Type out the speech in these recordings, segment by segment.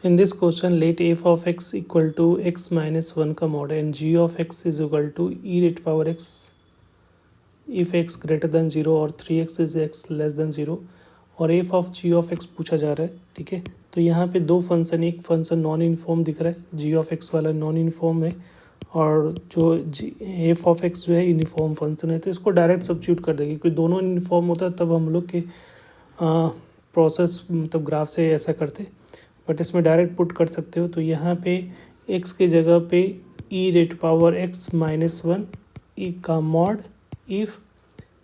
In this question, let f of x equal to x minus 1 का mod and g of x is equal to e raised power x if x greater than 0 और 3x is x less than 0 और f of g of x पूछा जा रहा है। ठीक है, तो यहाँ पे दो फंक्शन, एक फंक्शन नॉन यूनिफॉर्म दिख रहा है, g of x वाला नॉन यूनिफॉर्म है और जो f of x जो है यूनिफॉर्म फंक्शन है। तो इसको डायरेक्ट सब्स्टिट्यूट कर देंगे, क्योंकि दोनों यूनिफॉर्म होता है तब हम लोग के प्रोसेस मतलब ग्राफ से ऐसा करते, बट इसमें डायरेक्ट पुट कर सकते हो। तो यहाँ पे x के जगह पे e rate power x minus 1 e का mod if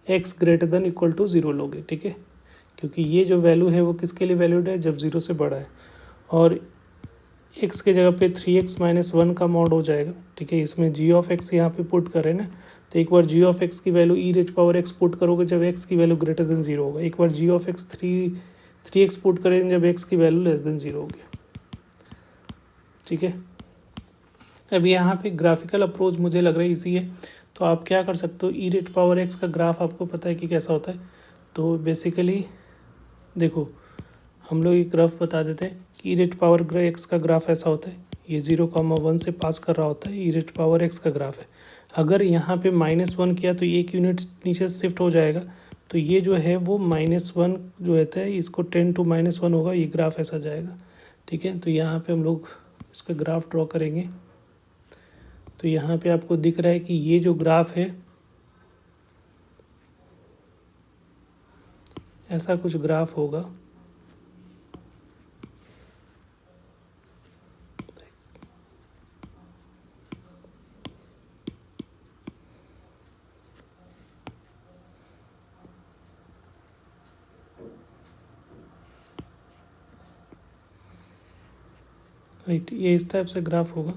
x greater than equal to 0 लोगे। ठीक है, क्योंकि ये जो वैल्यू है वो किसके लिए वैल्यूड है, जब 0 से बड़ा है। और x के जगह पे 3x माइनस 1 का मॉड हो जाएगा। ठीक है, इसमें g ऑफ x यहाँ पे पुट करें ना, तो एक बार g ऑफ x की value e rate power x put करोगे जब x की वैल्यू ग्रेटर देन 0 होगा, एक बार g of x 3x put करें जब x की वैल्यू लेस देन 0 होगी। ठीक है, अब यहाँ पे ग्राफिकल अप्रोच मुझे लग रहा है इजी है, तो आप क्या कर सकते हो, ई रेट पावर एक्स का ग्राफ आपको पता है कि कैसा होता है। तो बेसिकली देखो, हम लोग एक ग्राफ बता देते हैं कि ई रेट पावर एक्स का ग्राफ ऐसा होता है, ये 0,1 से पास कर रहा होता है, ई रेट पावर एक्स का ग्राफ है। अगर यहाँ पे -1 किया तो एक यूनिट नीचे शिफ्ट हो जाएगा, तो ये जो है वो -1 जो रहता है इसको 10 to -1 होगा, ये ग्राफ ऐसा जाएगा। ठीक है, तो यहाँ पे हम लोग इसका ग्राफ ड्रॉ करेंगे। तो यहाँ पे आपको दिख रहा है कि ये जो ग्राफ है ऐसा कुछ ग्राफ होगा। राइट, ये इस टाइप से ग्राफ होगा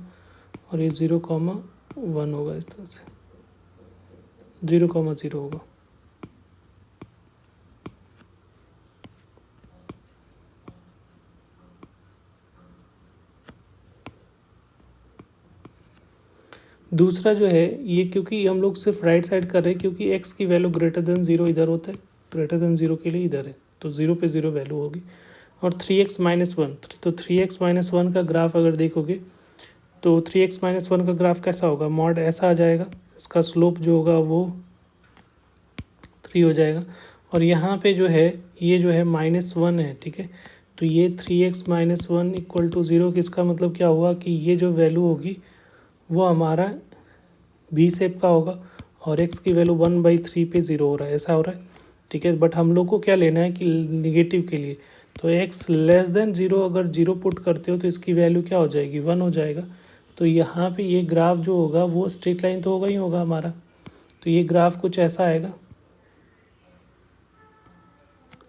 और ये 0,1 होगा, इस तरह से 0,0 होगा। दूसरा जो है ये, क्योंकि हम लोग सिर्फ राइट साइड कर रहे हैं, क्योंकि x की वैल्यू ग्रेटर देन 0 इधर होता है, ग्रेटर देन 0 के लिए इधर है, तो 0 पे 0 वैल्यू होगी। और 3x माइनस 1, तो 3x माइनस 1 का ग्राफ अगर देखोगे तो 3x माइनस 1 का ग्राफ कैसा होगा, मॉड ऐसा आ जाएगा, इसका स्लोप जो होगा वो 3 हो जाएगा। और यहाँ पे जो है ये जो है -1 है। ठीक है, तो ये 3x माइनस 1 इक्वल टू 0, किसका मतलब क्या हुआ कि ये जो वैल्यू होगी वो हमारा भी शेप का होगा और x की वैल्यू 1/3 पे 0 हो रहा है, ऐसा हो रहा है। ठीक है, बट हम लोग को क्या लेना है कि निगेटिव के लिए, तो x लेस देन 0 अगर 0 पुट करते हो तो इसकी वैल्यू क्या हो जाएगी, 1 हो जाएगा। तो यहाँ पे ये ग्राफ जो होगा वो स्ट्रेट लाइन तो होगा ही होगा हमारा, तो ये ग्राफ कुछ ऐसा आएगा,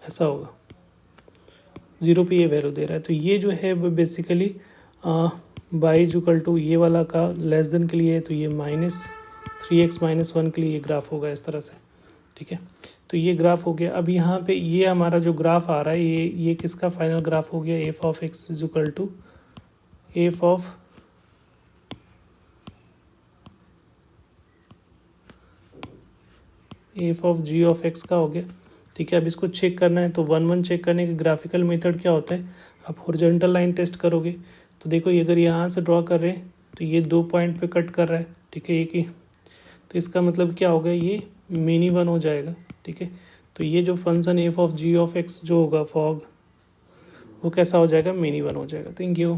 ऐसा होगा, 0 पे ये वैल्यू दे रहा है। तो ये जो है बेसिकली बाई इक्वल टू ये वाला का लेस देन के लिए है, तो ये -3x माइनस 1 के लिए ये ग्राफ होगा इस तरह से। ठीक है, तो ये ग्राफ हो गया। अब यहाँ पे ये हमारा जो ग्राफ आ रहा है ये किसका फाइनल ग्राफ हो गया, f of x is equal to f of g of x का हो गया। ठीक है, अब इसको चेक करना है, तो 1 चेक करने के ग्राफिकल मेथड क्या होता है, आप हॉरिजॉन्टल लाइन टेस्ट करोगे। तो देखो ये अगर यहाँ से ड्रॉ कर रहे हैं तो ये 2 पॉइंट पे कट कर रहा है। ठीक है, एक ही, तो इसका मतलब क्या होगा, ये मिनी 1 हो जाएगा। ठीक है, तो ये जो function f of g of x जो होगा फॉग, वो कैसा हो जाएगा, मिनी 1 हो जाएगा। Thank you.